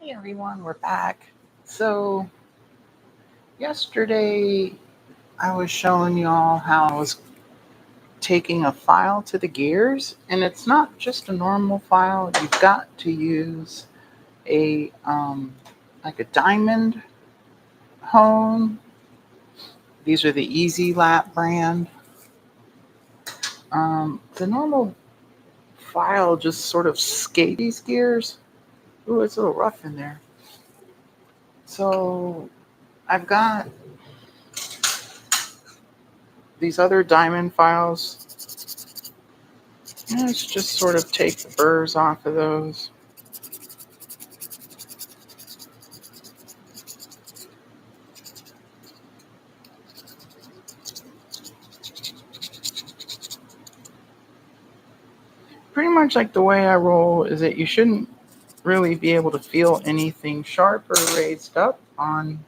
Hey everyone, we're back. So, yesterday I was showing y'all how I was taking a file to the gears, and it's not just a normal file. You've got to use a like a diamond hone. These are the Easy Lap brand. The normal file just sort of skates these gears. Ooh, it's a little rough in there. So I've got these other diamond files. Let's just sort of take the burrs off of those. Pretty much like the way I roll is that you shouldn't really be able to feel anything sharp or raised up on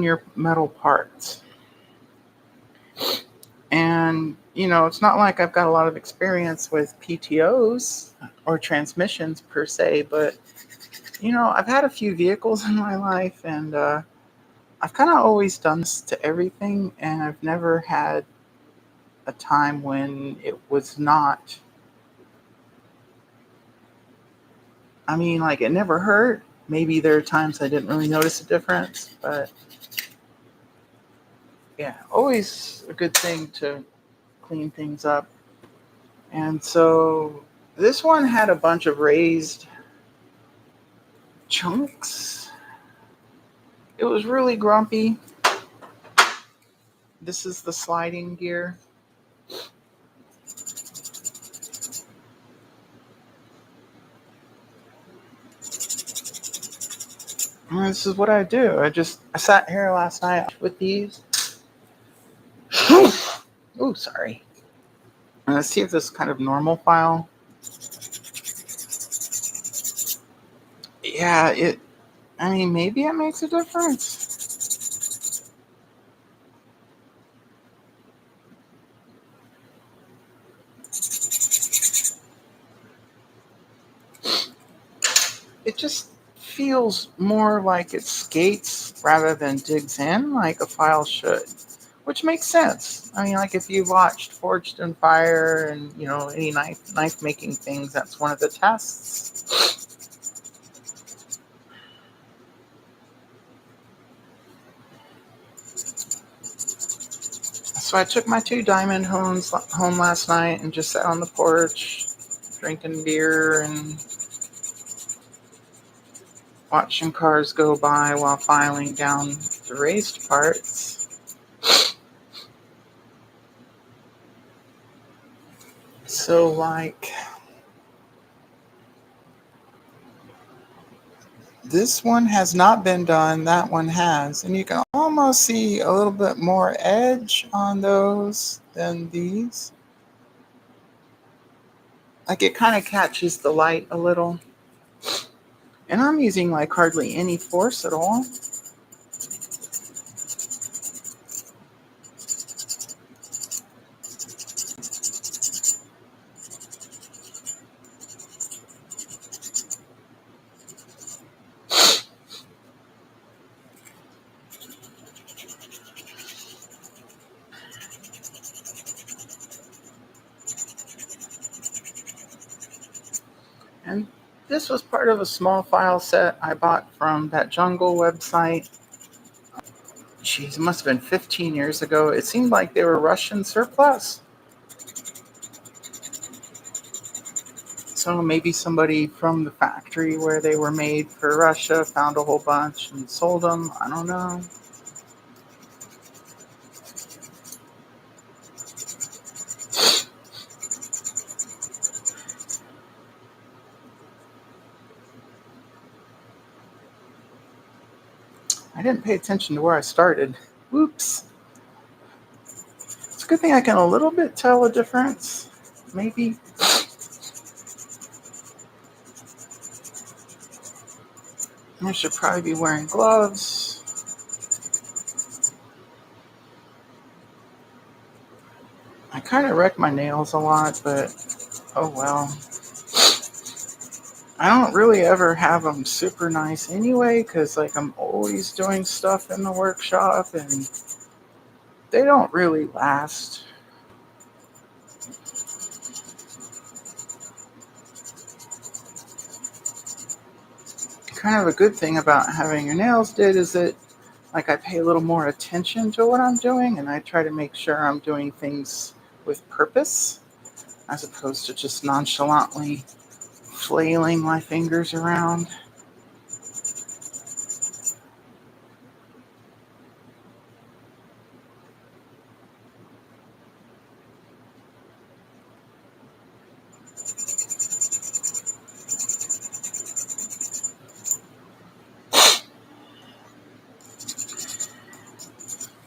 your metal parts. And it's not like I've got a lot of experience with PTOs or transmissions per se, but I've had a few vehicles in my life, and I've kind of always done this to everything, and I've never had a time when it was not. I mean, like, it never hurt. Maybe there are times I didn't really notice a difference, but yeah, always a good thing to clean things up. And so this one had a bunch of raised chunks. It was really grumpy. This is the sliding gear. And this is what I do. I sat here last night with these. Oh, sorry. And let's see if this is kind of normal file. Yeah, I mean, maybe it makes a difference. It just feels more like it skates rather than digs in like a file should, which makes sense. I mean, like, if you watched Forged in Fire and any knife making things, that's one of the tests. So I took my two diamond hones home last night and just sat on the porch drinking beer and watching cars go by while filing down the raised parts. So, like, this one has not been done, that one has. And you can almost see a little bit more edge on those than these. Like, it kind of catches the light a little. And I'm using like hardly any force at all. And this was part of a small file set I bought from that Jungle website. Geez, it must have been 15 years ago. It seemed like they were Russian surplus. So maybe somebody from the factory where they were made for Russia found a whole bunch and sold them. I don't know. I didn't pay attention to where I started. Whoops. It's a good thing I can a little bit tell a difference. Maybe. I should probably be wearing gloves. I kind of wreck my nails a lot, but oh well. I don't really ever have them super nice anyway, because like I'm always doing stuff in the workshop and they don't really last. Kind of a good thing about having your nails did is that like I pay a little more attention to what I'm doing and I try to make sure I'm doing things with purpose as opposed to just nonchalantly flailing my fingers around.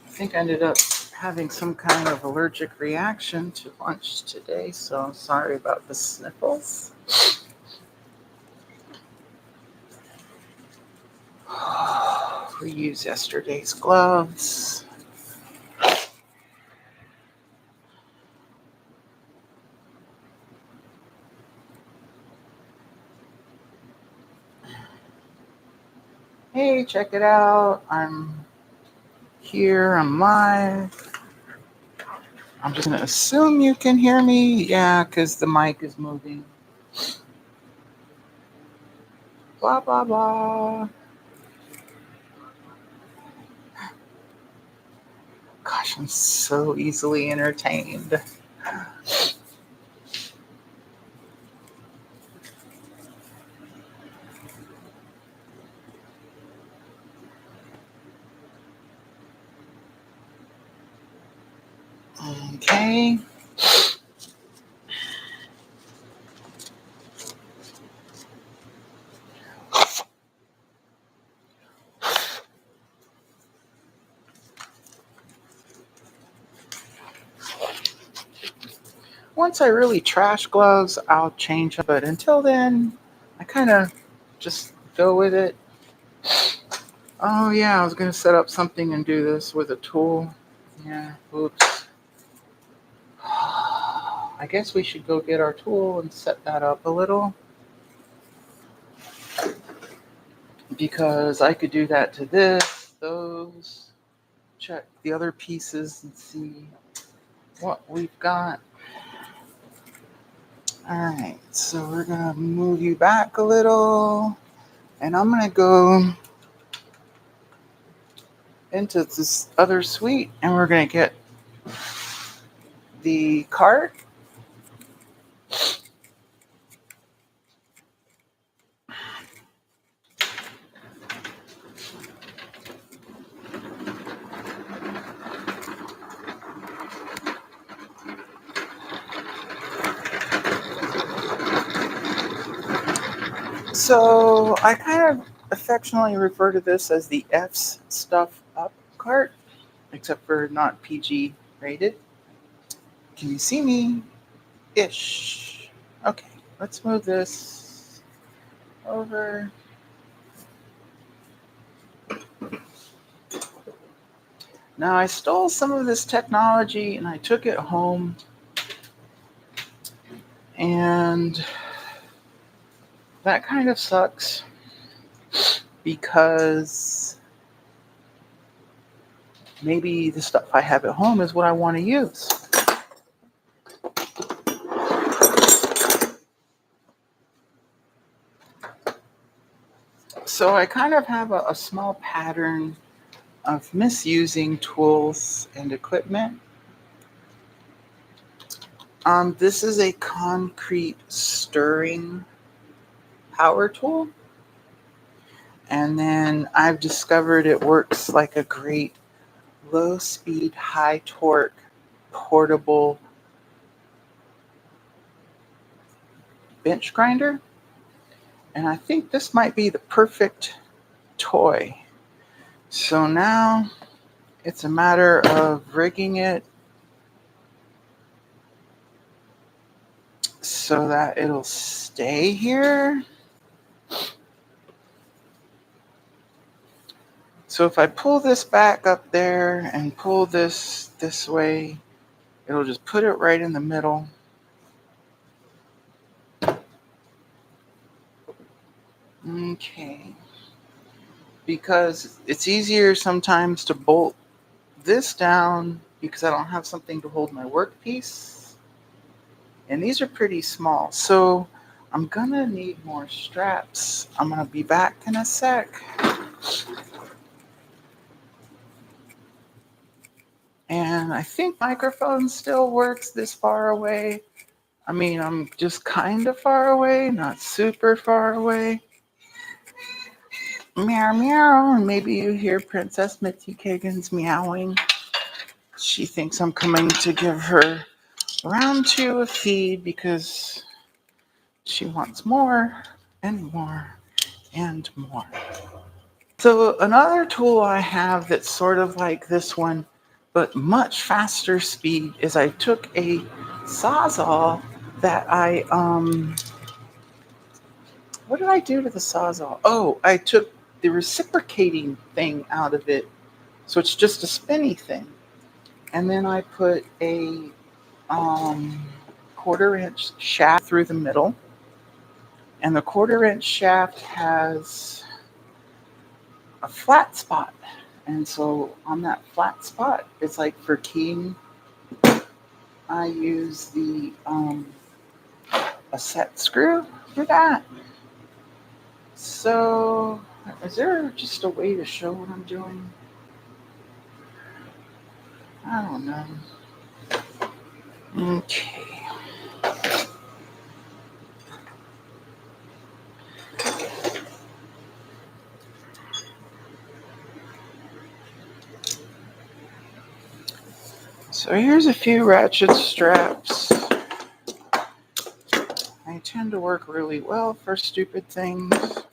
I think I ended up having some kind of allergic reaction to lunch today, so I'm sorry about the sniffles. We used yesterday's gloves. Hey, check it out. I'm here. I'm live. I'm just going to assume you can hear me. Yeah, because the mic is moving. Blah, blah, blah. Gosh, I'm so easily entertained. Okay. Once I really trash gloves, I'll change them. But until then, I kind of just go with it. Oh, yeah, I was going to set up something and do this with a tool. Yeah, oops. I guess we should go get our tool and set that up a little. Because I could do that to this, those, check the other pieces and see what we've got. All right, so we're going to move you back a little. And I'm going to go into this other suite and we're going to get the cart. So I kind of affectionately refer to this as the F's Stuff Up cart, except for not PG rated. Can you see me? Ish. Okay, let's move this over. Now I stole some of this technology and I took it home, and that kind of sucks because maybe the stuff I have at home is what I want to use. So I kind of have a small pattern of misusing tools and equipment. This is a concrete stirring power tool. And then I've discovered it works like a great low speed, high torque, portable bench grinder. And I think this might be the perfect toy. So now it's a matter of rigging it so that it'll stay here. So if I pull this back up there and pull this way, it'll just put it right in the middle. Okay. Because it's easier sometimes to bolt this down because I don't have something to hold my workpiece. And these are pretty small. So I'm gonna need more straps. I'm gonna be back in a sec. And I think microphone still works this far away. I mean, I'm just kind of far away, not super far away. Meow meow. And maybe you hear Princess Mitzi Kagan's meowing. She thinks I'm coming to give her round 2 of feed because she wants more and more and more. So another tool I have that's sort of like this one, but much faster speed, is I took a Sawzall that what did I do to the Sawzall? Oh, I took the reciprocating thing out of it. So it's just a spinny thing. And then I put a 1/4 inch shaft through the middle. And the 1/4 inch shaft has a flat spot. And so on that flat spot, it's like for keying, I use the a set screw for that. So is there just a way to show what I'm doing? I don't know. Okay. So here's a few ratchet straps. I tend to work really well for stupid things.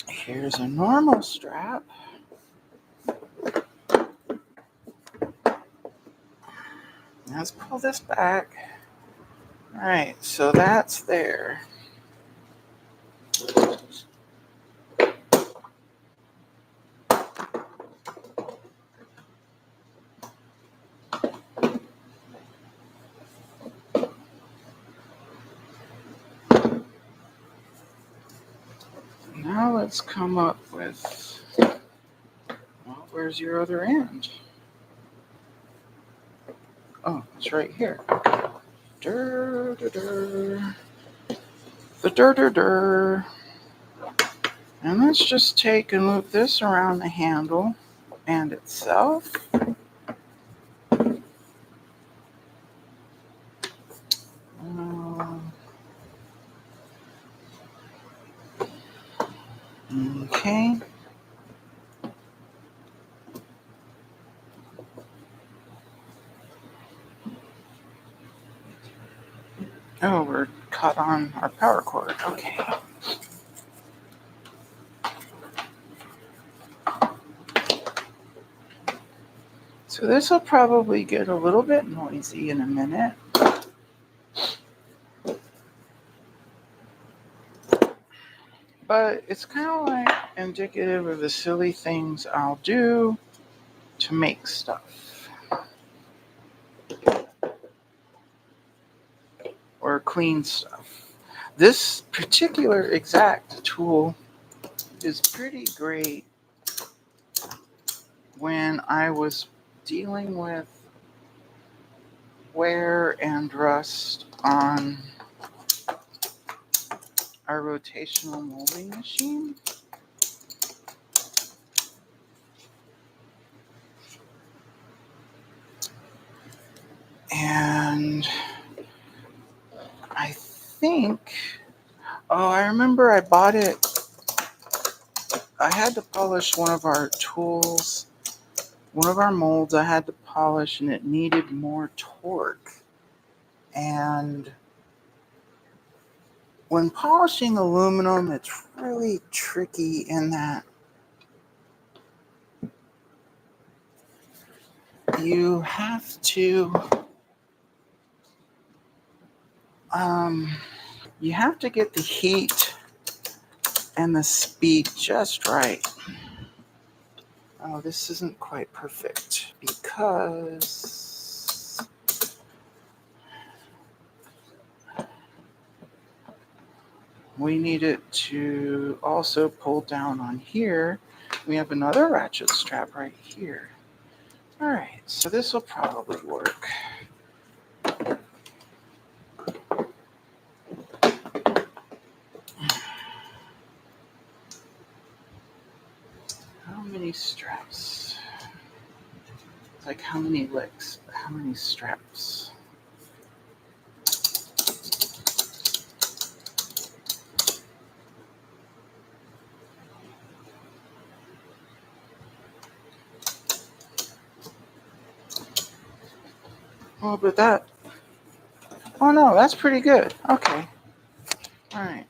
Here's a normal strap. Let's pull this back. All right, so that's there. Now let's come up with, well, where's your other end? Oh, it's right here. Dur, dur, dur. The dur, dur, dur. And let's just take and loop this around the handle and itself. Okay. Oh, we're caught on our power cord. Okay. So this will probably get a little bit noisy in a minute. But it's kind of like indicative of the silly things I'll do to make stuff. Or clean stuff. This particular exact tool is pretty great when I was dealing with wear and rust on our rotational molding machine. And I think, I remember I bought it. I had to polish one of our tools, one of our molds I had to polish, and it needed more torque. And when polishing aluminum, it's really tricky in that you have to get the heat and the speed just right. Oh, this isn't quite perfect because we need it to also pull down on here. We have another ratchet strap right here. All right, so this will probably work. How many straps? Like how many licks? How many straps? Oh, but that. Oh no, that's pretty good. Okay. All right.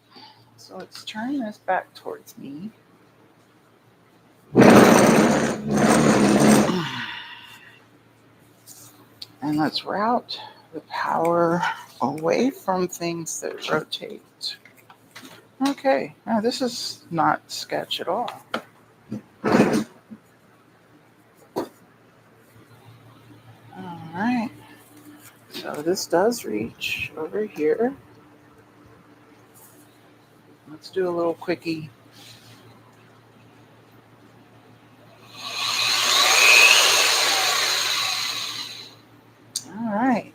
So let's turn this back towards me. And let's route the power away from things that rotate. Okay, now this is not sketch at all. All right, so this does reach over here. Let's do a little quickie. All right,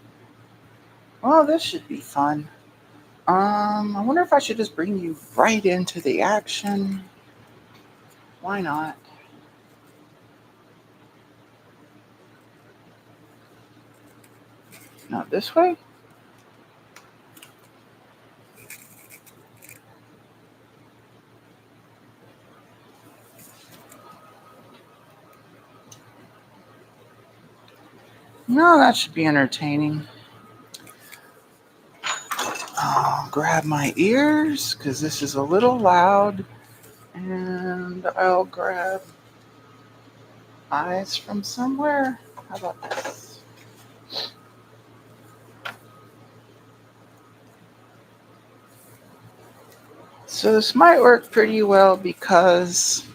well, this should be fun. I wonder if I should just bring you right into the action. Why not? Not this way? No, that should be entertaining. I'll grab my ears because this is a little loud. And I'll grab eyes from somewhere. How about this? So this might work pretty well because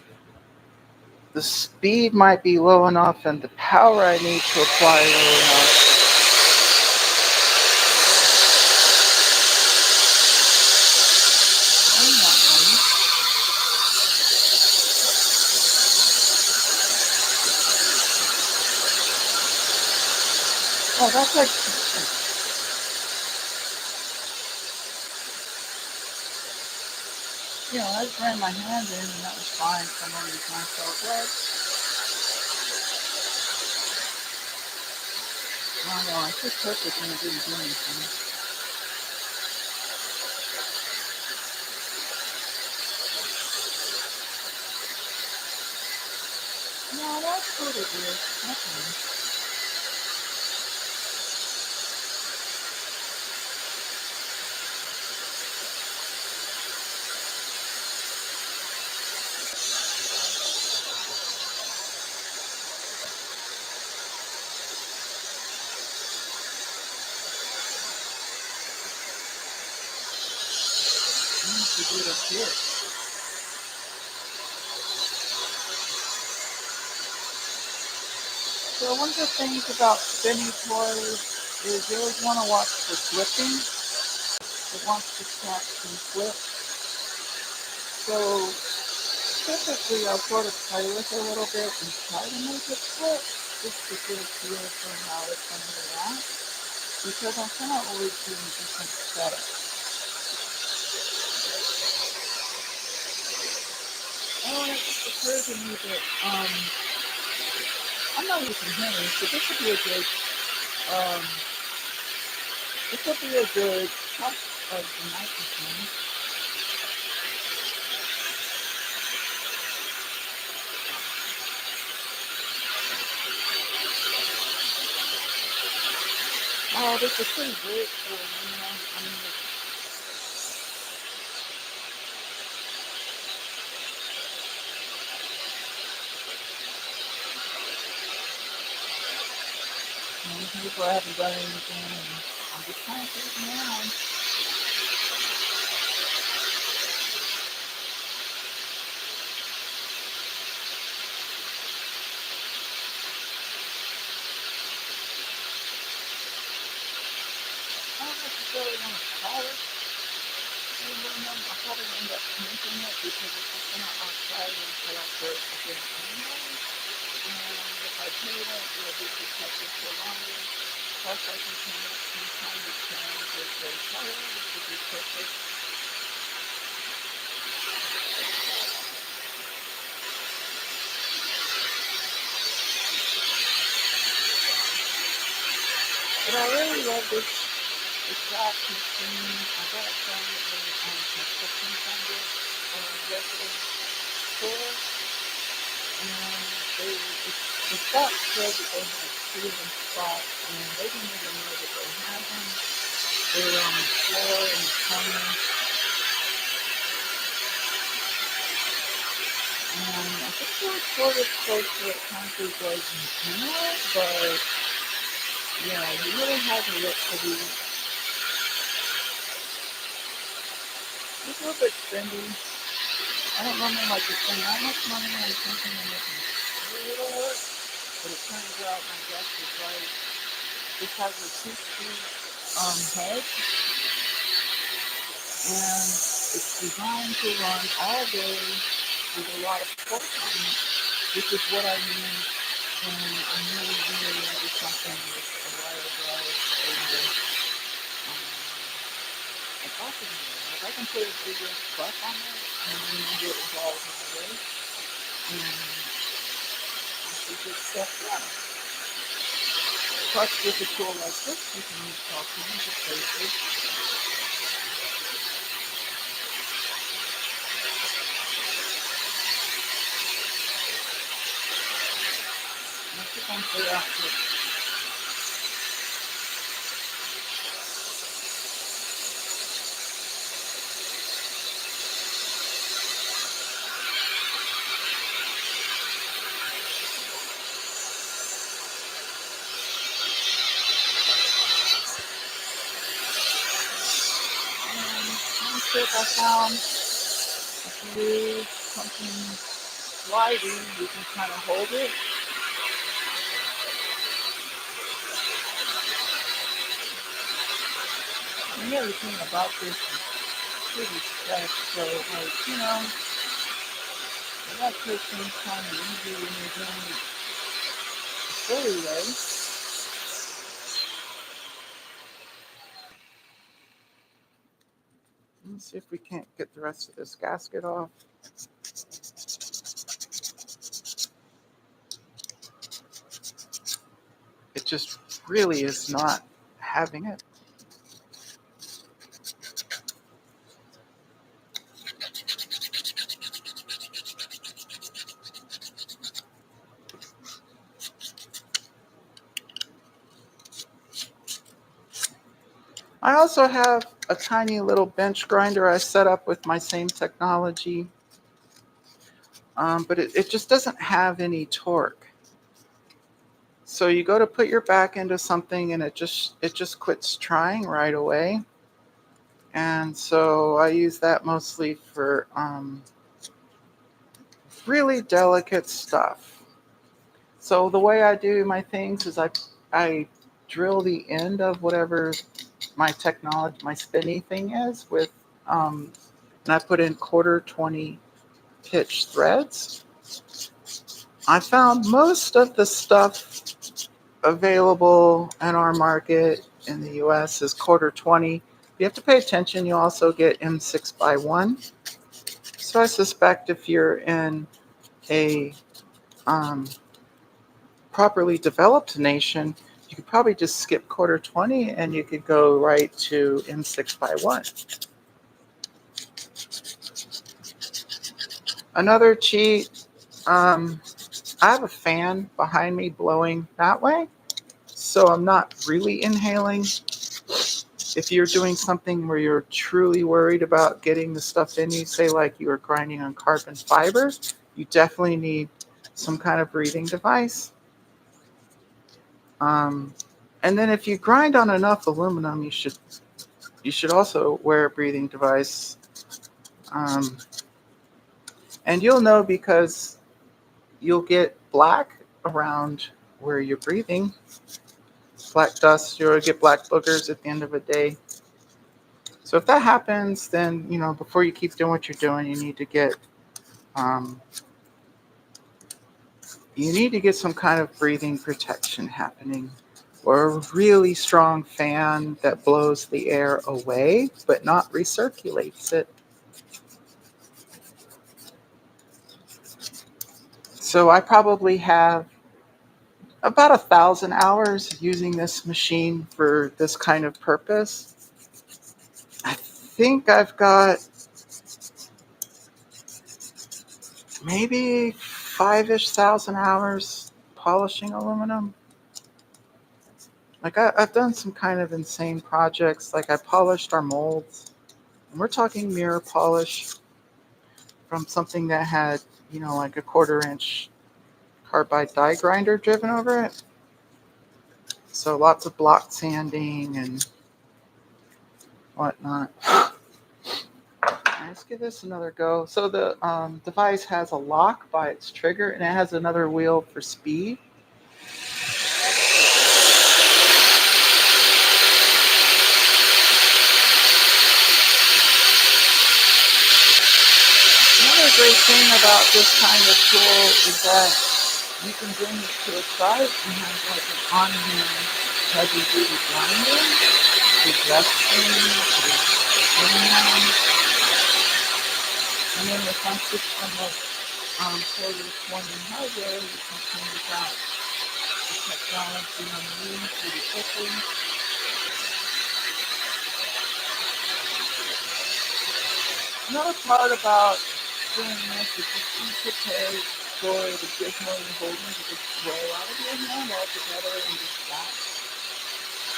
the speed might be low enough and the power I need to apply low enough. Oh, that's like. I just ran my hand in and that was fine. Someone was myself. Oh no, I just took it and it didn't do anything. No, that's what it is. Okay. I need to do it up here. So one of the things about spinning toys is you always want to watch for flipping. It wants the snaps and flip. So typically I'll sort of play with it a little bit and try to make it flip just to get a feel for how it's going to react. Because I'm kind of always doing different setups. Oh, and it just occurred to me that I'm not using hands, so this would be a good top of the microphone. Oh, this is pretty great for people I haven't done anything, and I'm just kind of taking around. I don't necessarily want to call it aluminum. I'll probably end up painting it because it's just gonna outside until after again anyway. And if I paint it, it'll be protected for longer. Plus, I can paint it sometime we can with the color, which would be perfect. But I really love this wax machine. I got it from a construction finder or a resident store. And it's that good that they have two in stock, and they didn't even know that they had them. They were on the floor in the corner, and I think they were sort of close to what concrete was in general, but yeah, you really had to look for these. It's a little bit spendy. I don't normally like to spend that much money on something that making little work, but it turns out my guess is right. This has a 2-speed head, and it's designed to run all day with a lot of torque on it, which is what I need when I'm really into something with a wire drive or a bucket in there. Like I can put a bigger buck on it and then get involved in the race and actually get stuff done. Plus, with a tool like this, you can use all kinds of places. I keep on say after. One trick I found, if you use something sliding, you can kind of hold it. And everything about this is pretty fresh, so that takes things kind of easy when you're doing it the silly way. Let's see if we can't get the rest of this gasket off. It just really is not having it. I also have a tiny little bench grinder I set up with my same technology, but it just doesn't have any torque. So you go to put your back into something and it just quits trying right away. And so I use that mostly for really delicate stuff. So the way I do my things is I drill the end of whatever my technology, my spinny thing is with, and I put in 1/4 20 pitch threads. I found most of the stuff available in our market in the US is 1/4 20. You have to pay attention. You also get M6x1. So I suspect if you're in a properly developed nation, you could probably just skip 1/4 20 and you could go right to M6x1. Another cheat, I have a fan behind me blowing that way, so I'm not really inhaling. If you're doing something where you're truly worried about getting the stuff in you, say like you were grinding on carbon fiber, you definitely need some kind of breathing device. And then if you grind on enough aluminum, you should also wear a breathing device. And you'll know because you'll get black around where you're breathing. Black dust, you'll get black boogers at the end of a day. So if that happens, then before you keep doing what you're doing, um, you need to get some kind of breathing protection happening, or a really strong fan that blows the air away but not recirculates it. So I probably have about 1,000 hours using this machine for this kind of purpose. I think I've got maybe 5,000-ish hours polishing aluminum. Like I've done some kind of insane projects. Like I polished our molds, and we're talking mirror polish from something that had, like a 1/4 inch carbide die grinder driven over it. So lots of block sanding and whatnot. Let's give this another go. So the device has a lock by its trigger, and it has another wheel for speed. Another great thing about this kind of tool is that you can bring it to a site and have like an on-hand heavy duty grinder, a dusting, a and then with my system of cordless winding hardware, you can change out the technology on the room pretty quickly. Another part about doing this is just you prepare for the gizmo you're holding to just roll out of your hand altogether and just stop.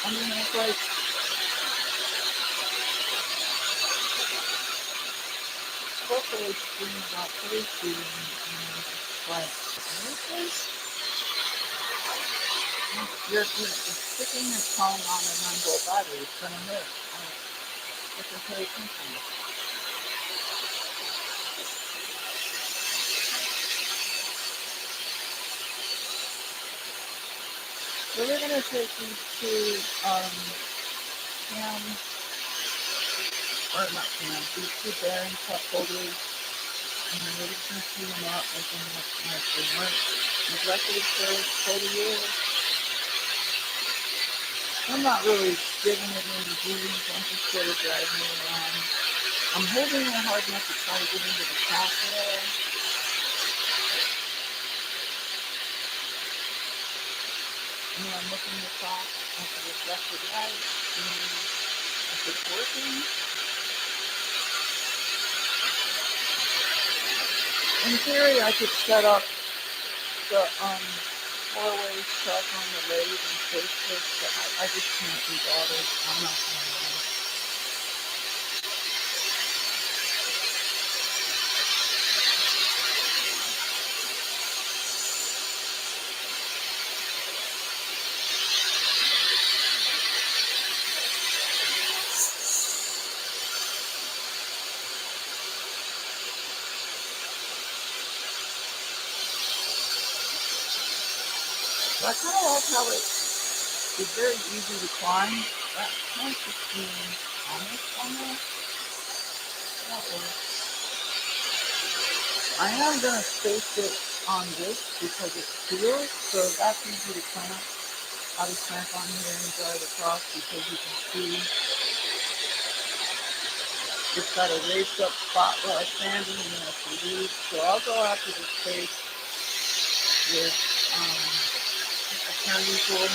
I mean, it's like, especially extreme about safety and just like, seriously? You're sticking your tongue on a 9-volt battery, it's gonna hurt. You can pay attention. So we're gonna take these two cam, or not cam, these two bearing cup holders, and we're just gonna clean them up, make them look like they weren't neglected for 40 years. I'm not really giving it any duties, I'm just sort of driving it around. I'm holding it hard enough to try to get into the catheter, and then I'm looking across at the reflected light, and if it's working. In theory, I could set up the 4-way truck on the lathe and face this, but I just can't be bothered. I'm not going to. But I kind of like how it is very easy to climb. That might just be almost on there. That works. I am going to space it on this because it's sealed, so that's easy to clamp. I'll just clamp on here and drive across because you can see it's got a raised up spot where I'm standing and then I can leave. So I'll go after the space with a turning tool.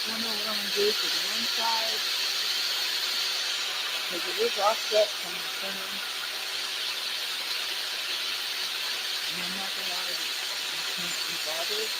I don't know what I'm going to do for the inside because it is offset from the center. And I'm not going to lie, I can't be bothered.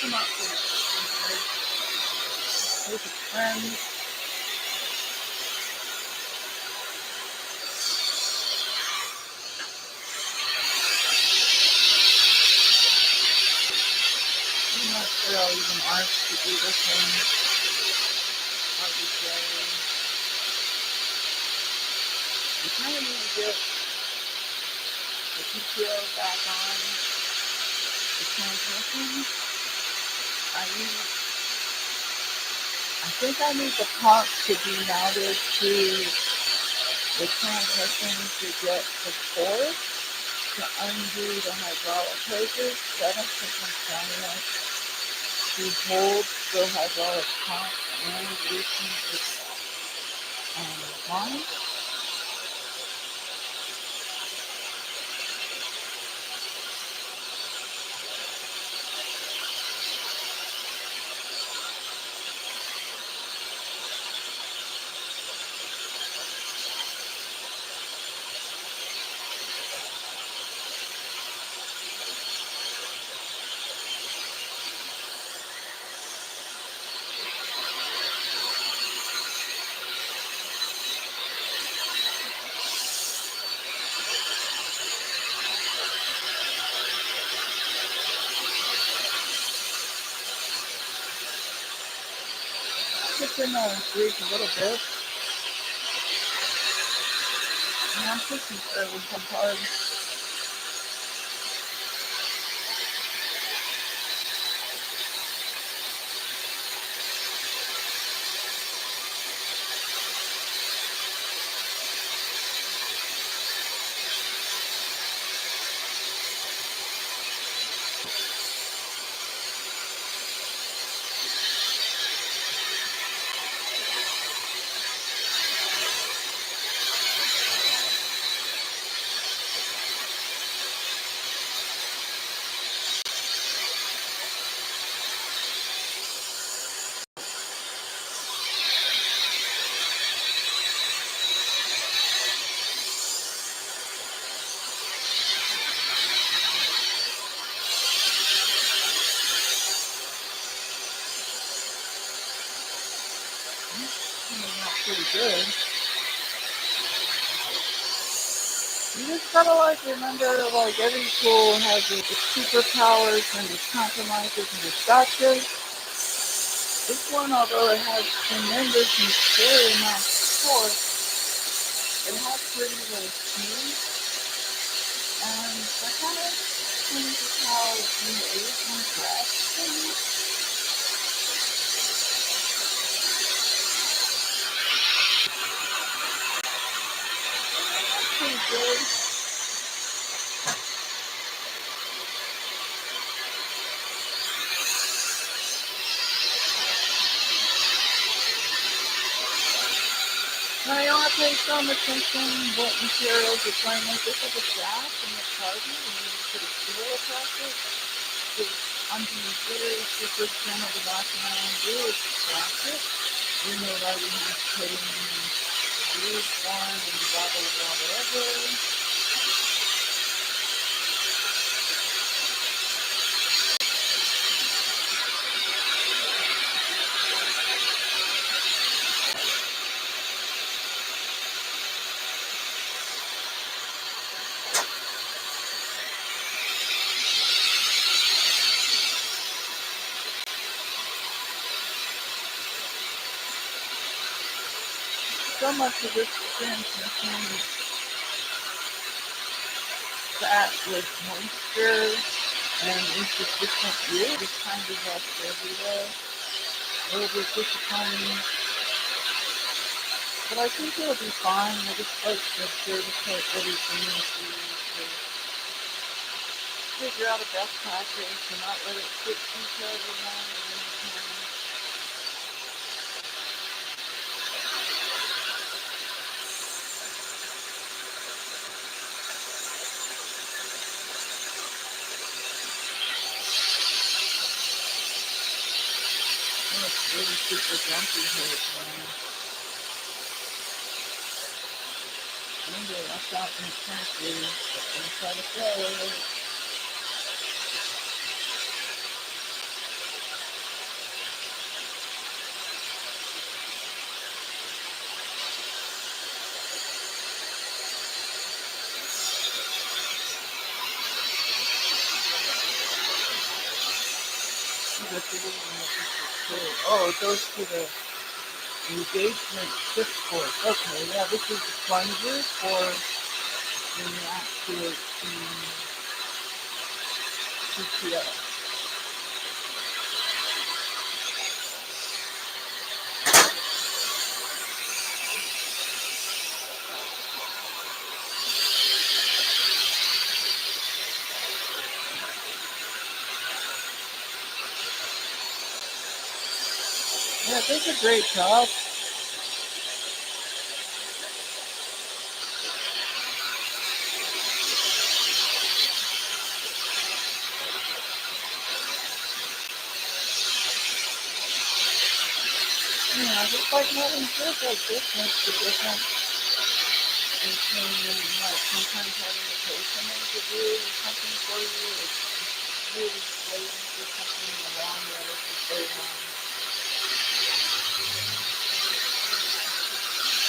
come up with a friend. I'm not sure I'll even ask to do this one. I'll just say, I kind of need to get the PTO back on the transmission. I think I need the pump to be mounted to the transmission to get the force to undo the hydraulic hoses. So I don't think I'm strong enough to hold the hydraulic pump and loosen its line. Just in the grease a little bit. And I'm pushing it with some hard. Coming out pretty good. You just gotta remember every tool has its superpowers and its compromises and its gotchas. This one, although it has tremendous and scary amounts of force, it has pretty low speed, and that kind of changes how you age and grasp things. That's pretty good. Now you don't have to pay so much attention what materials you're playing with. This is a shaft and it's hardened and you need to put a seal across it. So I'm being very super gentle. The last thing I want to do is scratch it. You know that we have to put in glue form and blah blah blah whatever. So much of this transmission is packed with moisture and insufficient wood. It's kind of left everywhere. A little bit disappointing. But I think it'll be fine. I just make sure to put everything to figure out a best practice and not let it sit too terribly long at any time. Oh, it's really super jumpy here at times. Maybe I left out in the country, but I'm gonna try to flow. Oh, it goes to the engagement shift course. Okay, yeah, this is the plunger for when you activate the PTO. Yeah, it does a great job. Yeah, just like having kids like this makes a difference between like sometimes having to pay someone to do something for you. It's really waiting for something in the long run for so long.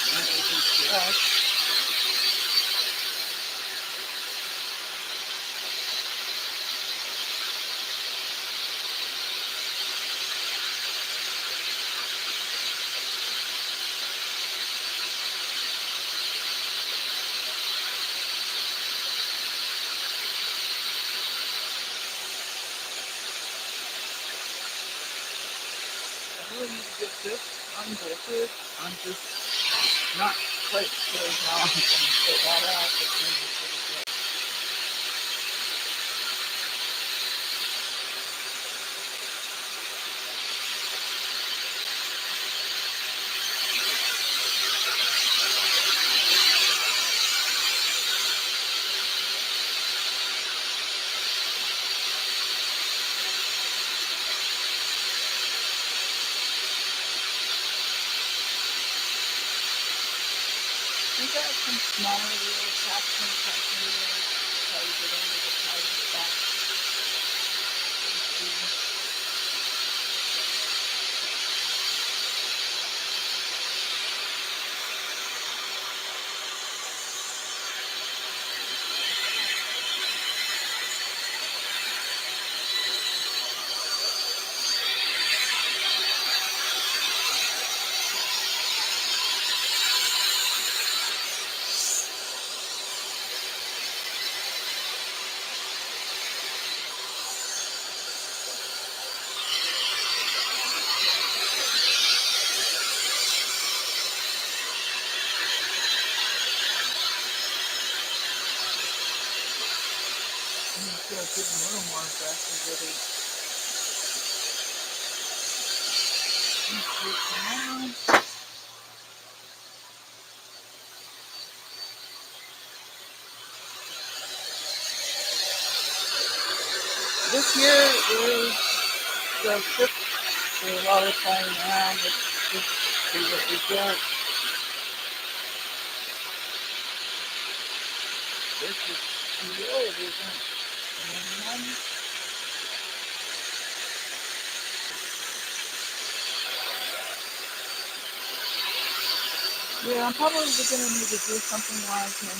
And it can stress. I really need to get this unbolted. I'm just not quite sure how I'm going to pull that out. But then I think I have some smaller wheels, captain wheels, try to get under the tighter spot. I'm going to feel getting a little more aggressive with it. This year is the fifth. There's a lot of playing around. Let's just see what we get. This is PTO, it isn't. Yeah, I'm probably going to need to do something where I can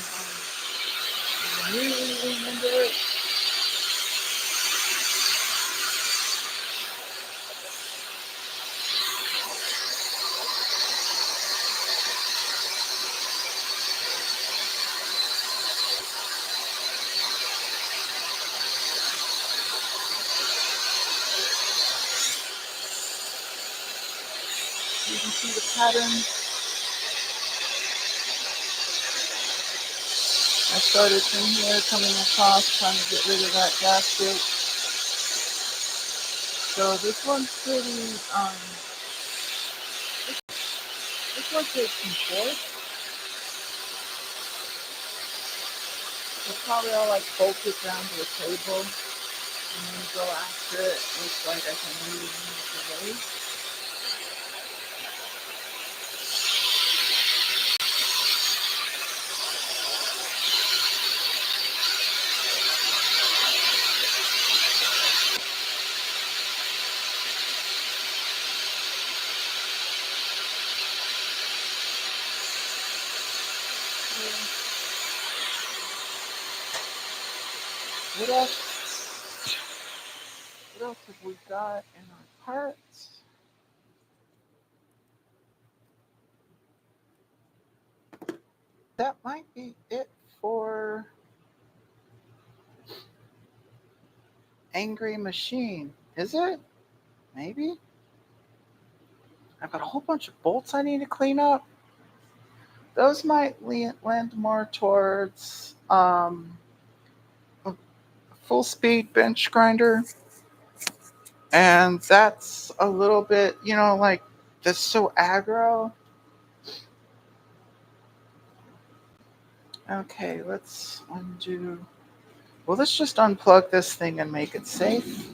really remember it. You can see the pattern. I started from here, coming across, trying to get rid of that gasket. So this one's pretty, this one takes some force. So probably I'll like bolt it down to a table and then go after it. Looks like I can really move it away. What else? What else have we got in our parts. That might be it for Angry Machine. Is it? Maybe? I've got a whole bunch of bolts I need to clean up. Those might lend more towards a full speed bench grinder. And that's a little bit, like that's so aggro. Okay, let's undo. Well, let's just unplug this thing and make it safe.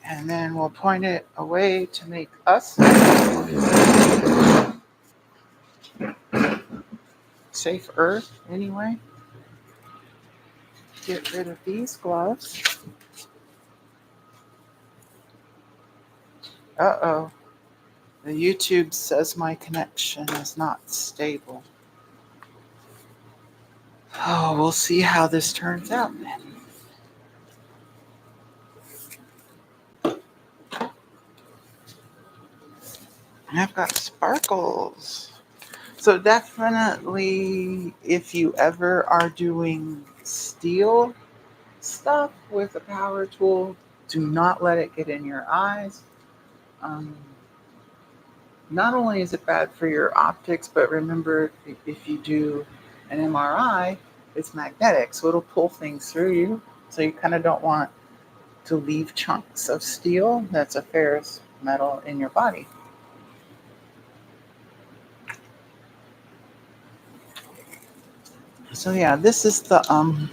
And then we'll point it away to make us safer anyway. Get rid of these gloves. Uh-oh. The YouTube says my connection is not stable. Oh, we'll see how this turns out then. And I've got sparkles. So definitely, if you ever are doing steel stuff with a power tool, do not let it get in your eyes. Not only is it bad for your optics, but remember, if you do an MRI, it's magnetic, so it'll pull things through you. So you kind of don't want to leave chunks of steel that's a ferrous metal in your body. So yeah, this is the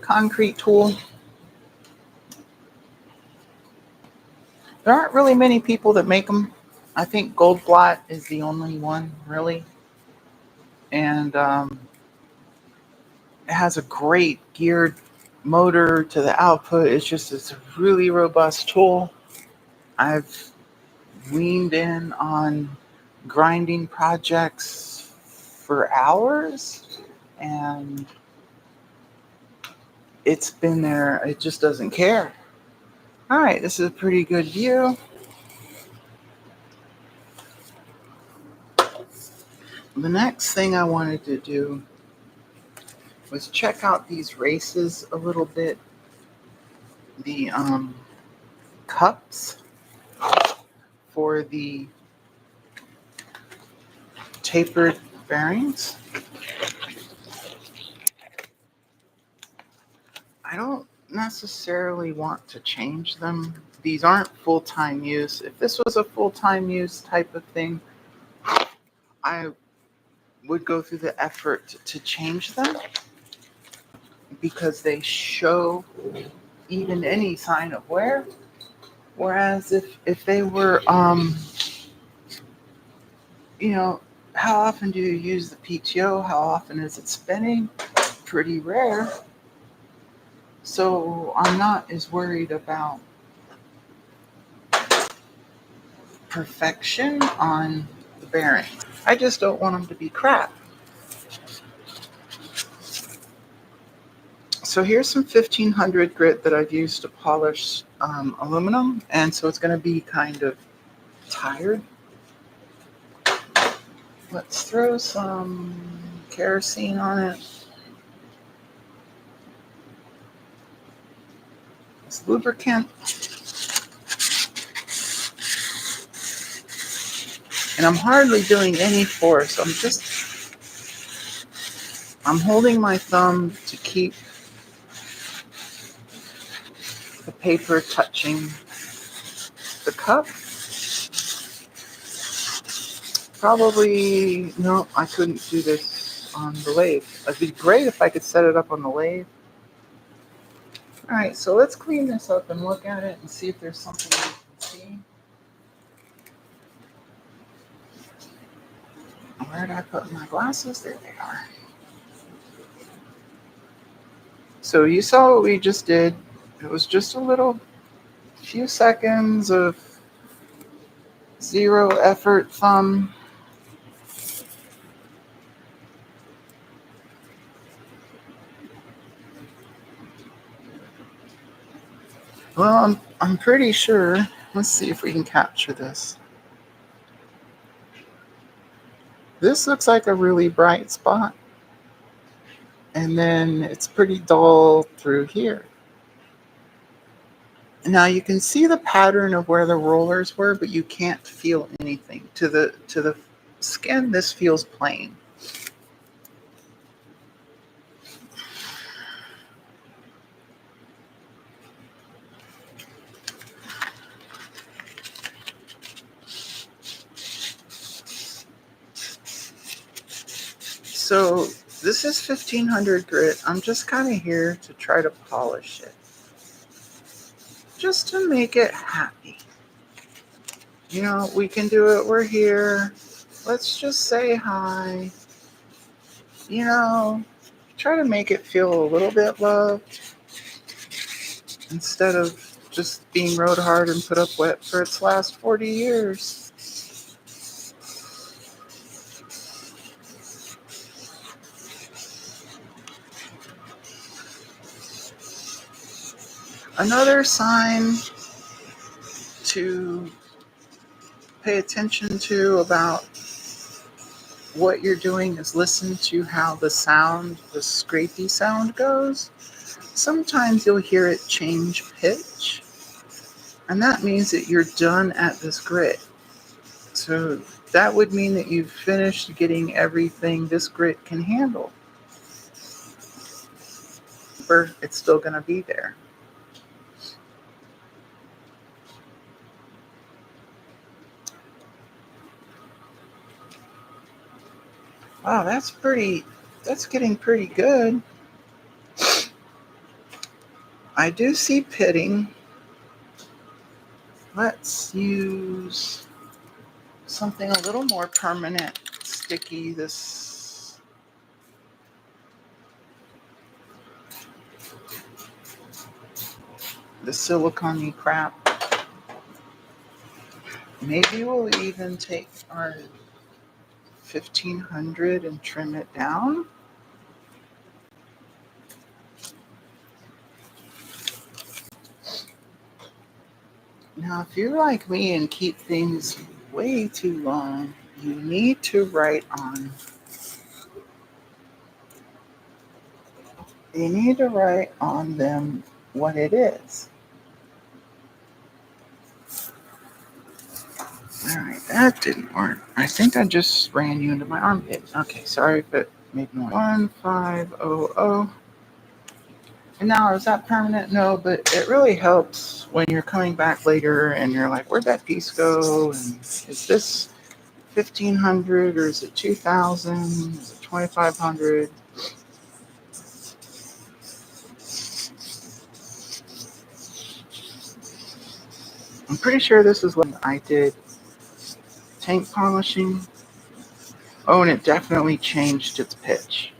concrete tool. There aren't really many people that make them. I think Goldblatt is the only one, really. And it has a great geared motor to the output. It's a really robust tool. I've leaned in on grinding projects for hours, and it's been there. It just doesn't care. All right, this is a pretty good view. The next thing I wanted to do was check out these races a little bit. The cups for the tapered bearings. I don't necessarily want to change them. These aren't full-time use. If this was a full-time use type of thing, I would go through the effort to change them because they show even any sign of wear. Whereas if they were, how often do you use the PTO? How often is it spinning? Pretty rare. So I'm not as worried about perfection on the bearing. I just don't want them to be crap. So here's some 1500 grit that I've used to polish aluminum, and so it's going to be kind of tired. Let's throw some kerosene on it. It's lubricant. And I'm hardly doing any force. I'm holding my thumb to keep the paper touching the cup. Probably, no, I couldn't do this on the lathe. It'd be great if I could set it up on the lathe. All right, so let's clean this up and look at it and see if there's something we can see. Where did I put my glasses? There they are. So you saw what we just did. It was just a few seconds of zero effort thumb. Well, I'm pretty sure. Let's see if we can capture this. This looks like a really bright spot, and then it's pretty dull through here. Now you can see the pattern of where the rollers were, but you can't feel anything. To the skin, this feels plain. So this is 1500 grit. I'm just kind of here to try to polish it, just to make it happy. We can do it. We're here. Let's just say hi. You know, Try to make it feel a little bit loved instead of just being rode hard and put up wet for its last 40 years. Another sign to pay attention to about what you're doing is listen to how the scrapey sound goes. Sometimes you'll hear it change pitch, and that means that you're done at this grit. So that would mean that you've finished getting everything this grit can handle. But it's still going to be there. Wow, that's getting pretty good. I do see pitting. Let's use something a little more permanent, sticky. The silicone crap. Maybe we'll even take our 1500 and trim it down. Now, if you're like me and keep things way too long, you need to write on. You need to write on them what it is. All right, that didn't work. I think I just ran you into my armpit. Okay, sorry if it made noise. 1500. And now, is that permanent? No, but it really helps when you're coming back later and you're like, where'd that piece go? And is this 1500 or is it 2000? Is it 2500? I'm pretty sure this is when I did tank polishing. Oh, and it definitely changed its pitch.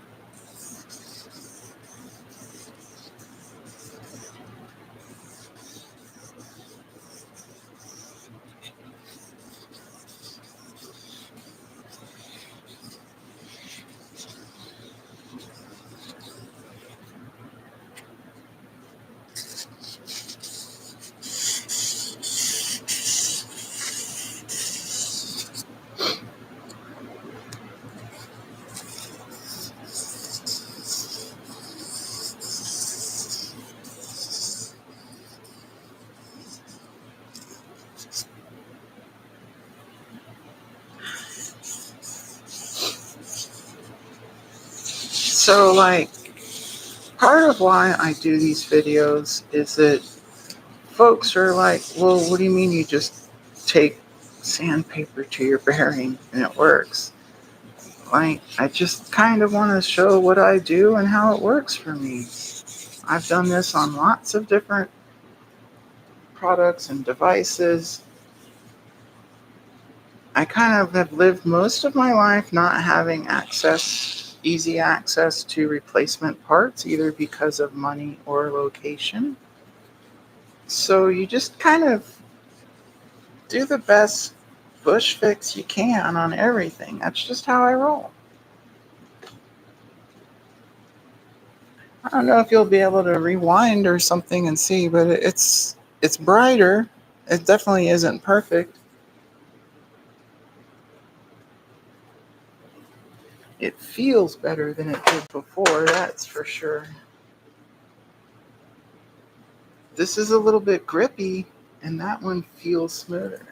So, part of why I do these videos is that folks are like, well, what do you mean you just take sandpaper to your bearing and it works? I just kind of want to show what I do and how it works for me. I've done this on lots of different products and devices. I kind of have lived most of my life not having easy access to replacement parts, either because of money or location. So you just kind of do the best bush fix you can on everything. That's just how I roll. I don't know if you'll be able to rewind or something and see, but it's It's brighter. It definitely isn't perfect. It feels better than it did before, that's for sure. This is a little bit grippy, and that one feels smoother.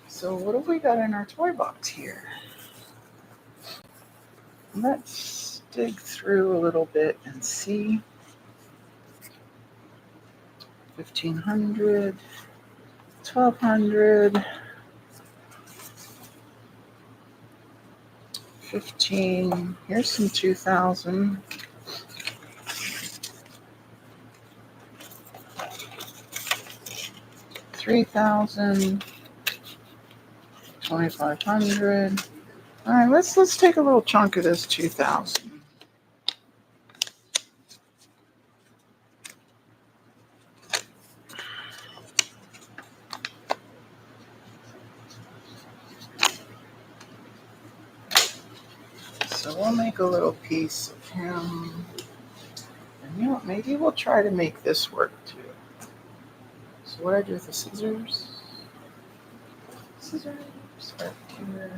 So what have we got in our toy box here? Let's dig through a little bit and see. 1,500, 1,200, 15. Here's some 2,000. 3,000. 2,500. All right, let's take a little chunk of this 2,000. So we'll make a little piece of him. And you know what, maybe we'll try to make this work too. So what I do with the scissors? Scissors right here.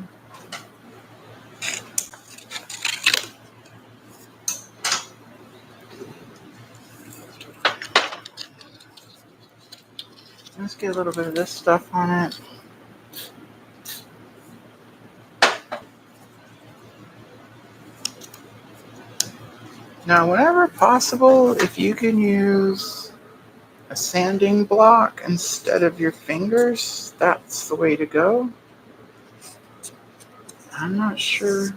Let's get a little bit of this stuff on it. Now, whenever possible, if you can use a sanding block instead of your fingers, that's the way to go. I'm not sure.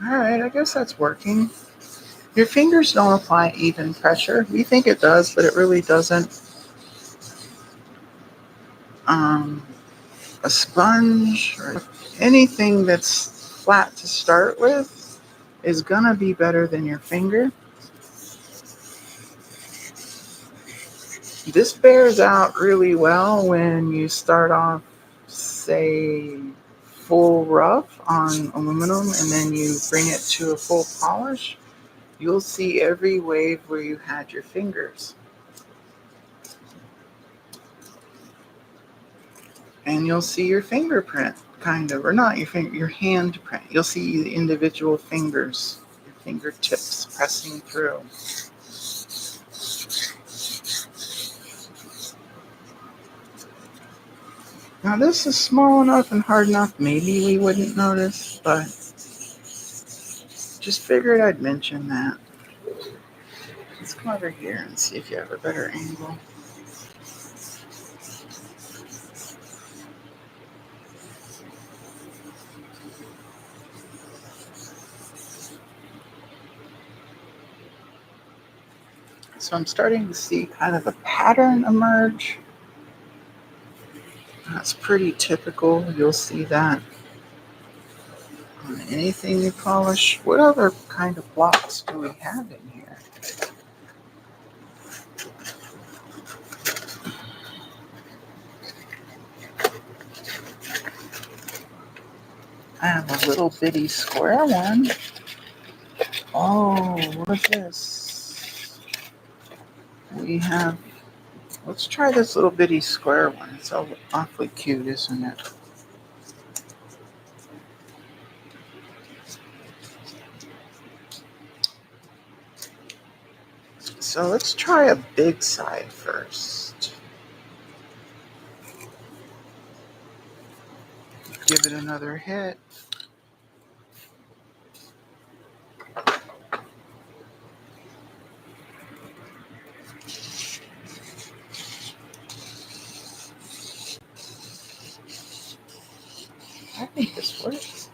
All right, I guess that's working. Your fingers don't apply even pressure. We think it does, but it really doesn't. Um, a sponge or anything that's flat to start with is gonna be better than your finger. This bears out really well when you start off, say, full rough on aluminum and then you bring it to a full polish. You'll see every wave where you had your fingers. And you'll see your fingerprint, kind of, or not your finger, your handprint. You'll see the individual fingers, your fingertips pressing through. Now this is small enough and hard enough, maybe we wouldn't notice, but just figured I'd mention that. Let's come over here and see if you have a better angle. So I'm starting to see kind of a pattern emerge. That's pretty typical. You'll see that on anything you polish. What other kind of blocks do we have in here? I have a little bitty square one. Oh, what is this? We have, let's try this little bitty square one. It's awfully cute, isn't it? So let's try a big side first. Give it another hit. I think this works.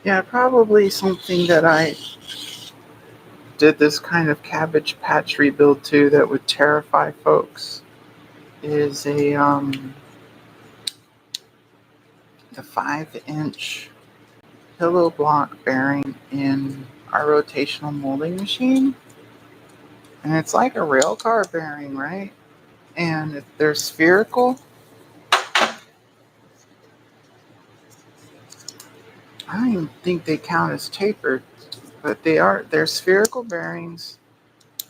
Yeah, probably something that I did this kind of Cabbage Patch rebuild to that would terrify folks is the 5-inch pillow block bearing in our rotational molding machine. And it's like a rail car bearing, right? And they're spherical. I don't even think they count as tapered, but they're spherical bearings.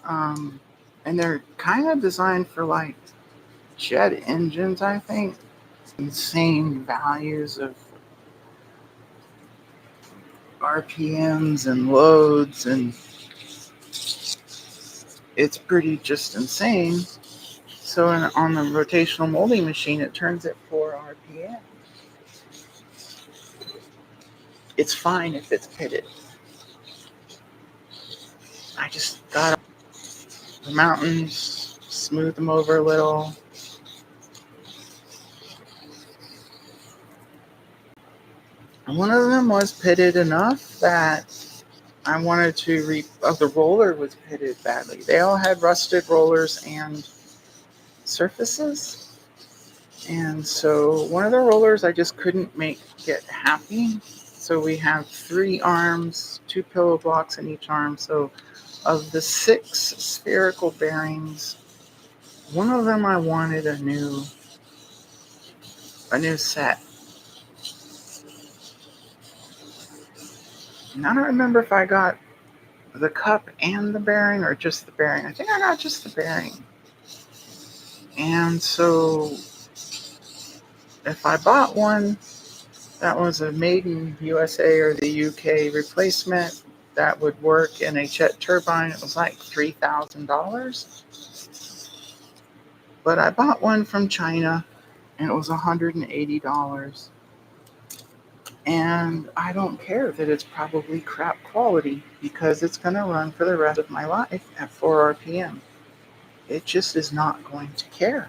Um, and they're kind of designed for like jet engines, I think. Insane values of RPMs and loads, and it's pretty just insane. So on the rotational molding machine, it turns at 4 RPM. It's fine if it's pitted. I just got the mountains, smooth them over a little. And one of them was pitted enough that I wanted to the roller was pitted badly. They all had rusted rollers and surfaces. And so one of the rollers I just couldn't make get happy. So we have 3 arms, 2 pillow blocks in each arm. So of the 6 spherical bearings, one of them I wanted a new set. And I don't remember if I got the cup and the bearing or just the bearing. I think I got just the bearing. And so if I bought one that was a made in USA or the UK replacement, that would work in a jet turbine, it was like $3,000. But I bought one from China and it was $180. And I don't care that it's probably crap quality because it's going to run for the rest of my life at 4 RPM. It just is not going to care.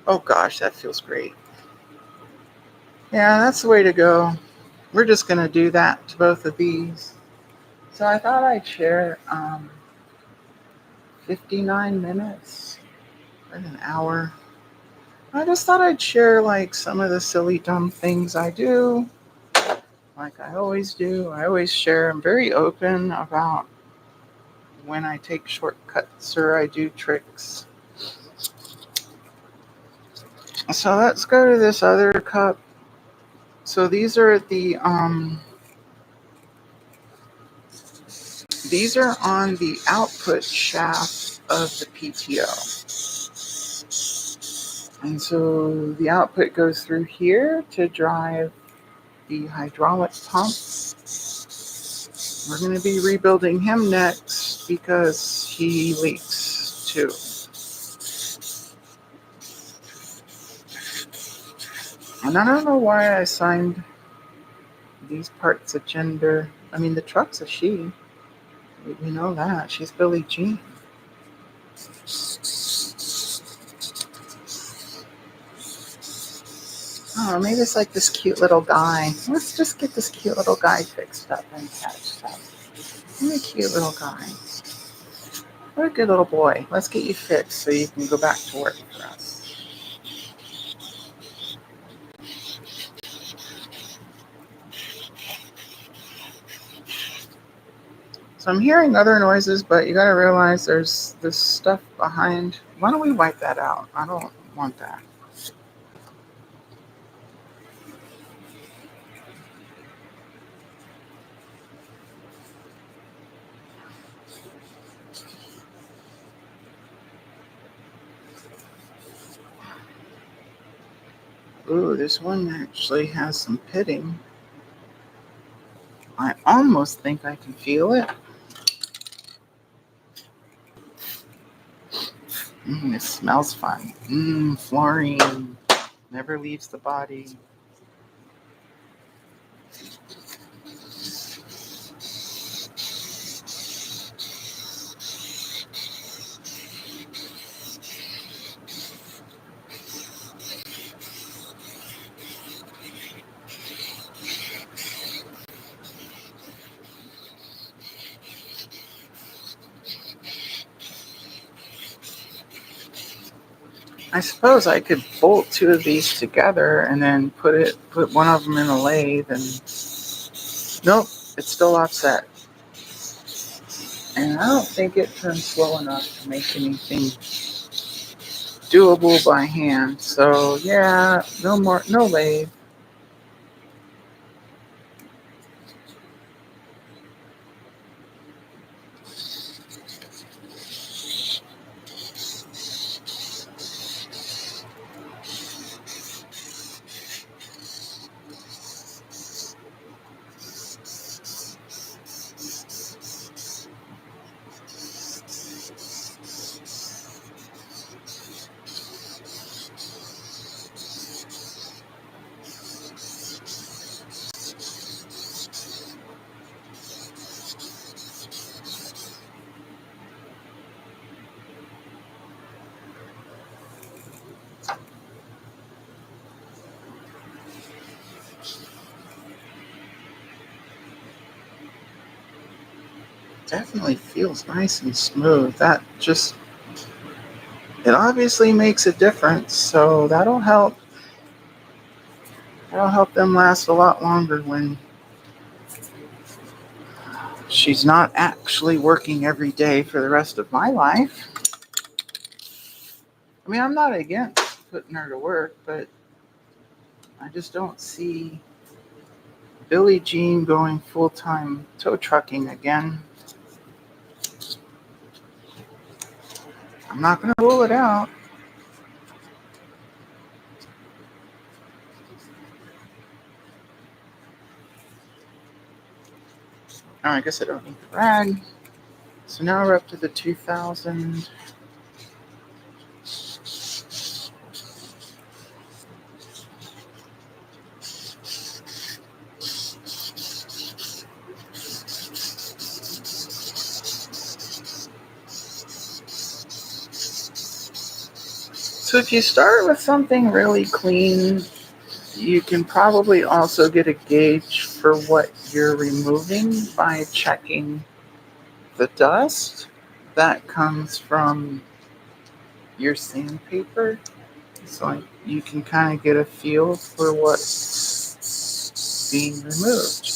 Oh gosh, that feels great. Yeah, that's the way to go. We're just going to do that to both of these. So I thought I'd share 59 minutes or an hour. I just thought I'd share like some of the silly, dumb things I do, like I always do. I always share. I'm very open about when I take shortcuts or I do tricks. So let's go to this other cup. So these are on the output shaft of the PTO. And so the output goes through here to drive the hydraulic pump. We're going to be rebuilding him next because he leaks too. And I don't know why I assigned these parts a gender. I mean, the truck's a she. We know that. She's Billie Jean. Oh, maybe it's like this cute little guy. Let's just get this cute little guy fixed up and patched up. What a cute little guy. What a good little boy. Let's get you fixed so you can go back to work for us. So I'm hearing other noises, but you gotta realize there's this stuff behind. Why don't we wipe that out? I don't want that. Ooh, this one actually has some pitting. I almost think I can feel it. It smells fun. Fluorine never leaves the body. I suppose I could bolt two of these together and then put one of them in a lathe, and nope, it's still offset. And I don't think it turns slow enough to make anything doable by hand. So yeah, no lathe. Definitely feels nice and smooth. It obviously makes a difference. So that'll help them last a lot longer when she's not actually working every day for the rest of my life. I mean, I'm not against putting her to work, but I just don't see Billie Jean going full time tow trucking again. I'm not going to rule it out. Oh, I guess I don't need the rag. So now we're up to the 2000. So if you start with something really clean, you can probably also get a gauge for what you're removing by checking the dust that comes from your sandpaper. So you can kind of get a feel for what's being removed.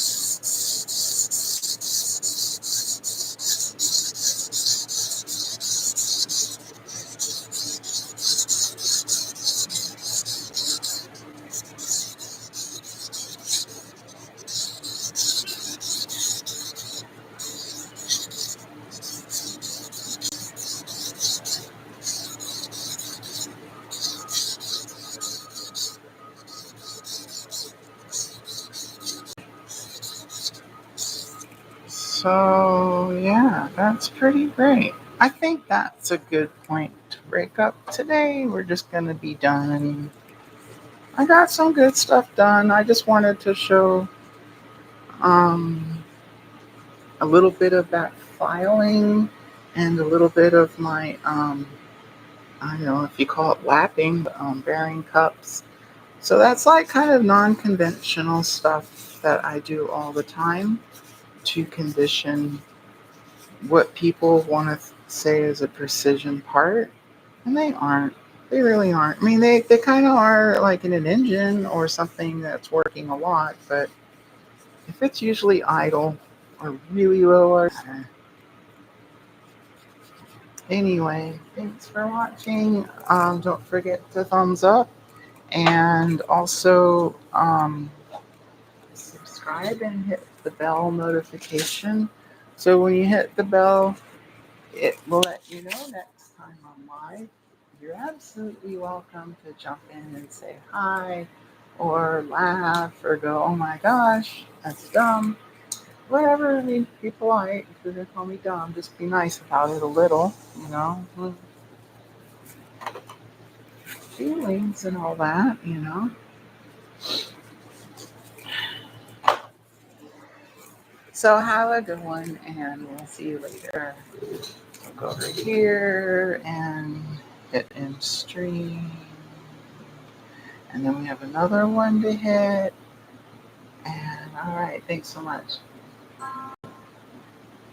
So, yeah, that's pretty great. I think that's a good point to break up today. We're just going to be done. I got some good stuff done. I just wanted to show um, a little bit of that filing and a little bit of my, I don't know if you call it lapping, bearing cups. So that's like kind of non conventional stuff that I do all the time to condition what people want to say is a precision part, and they aren't. They really aren't. I mean, they kind of are like in an engine or something that's working a lot, but if it's usually idle or really low RPM. Anyway, thanks for watching. Don't forget to thumbs up and also subscribe and hit the bell notification. So when you hit the bell, it will let you know next time I'm live. You're absolutely welcome to jump in and say hi or laugh or go, oh my gosh, that's dumb. Whatever, I mean, people like, if they're going to call me dumb, just be nice about it a little, you know. Feelings and all that, you know. So have a good one, and we'll see you later. We'll go over here and hit in stream. And then we have another one to hit. And all right, thanks so much.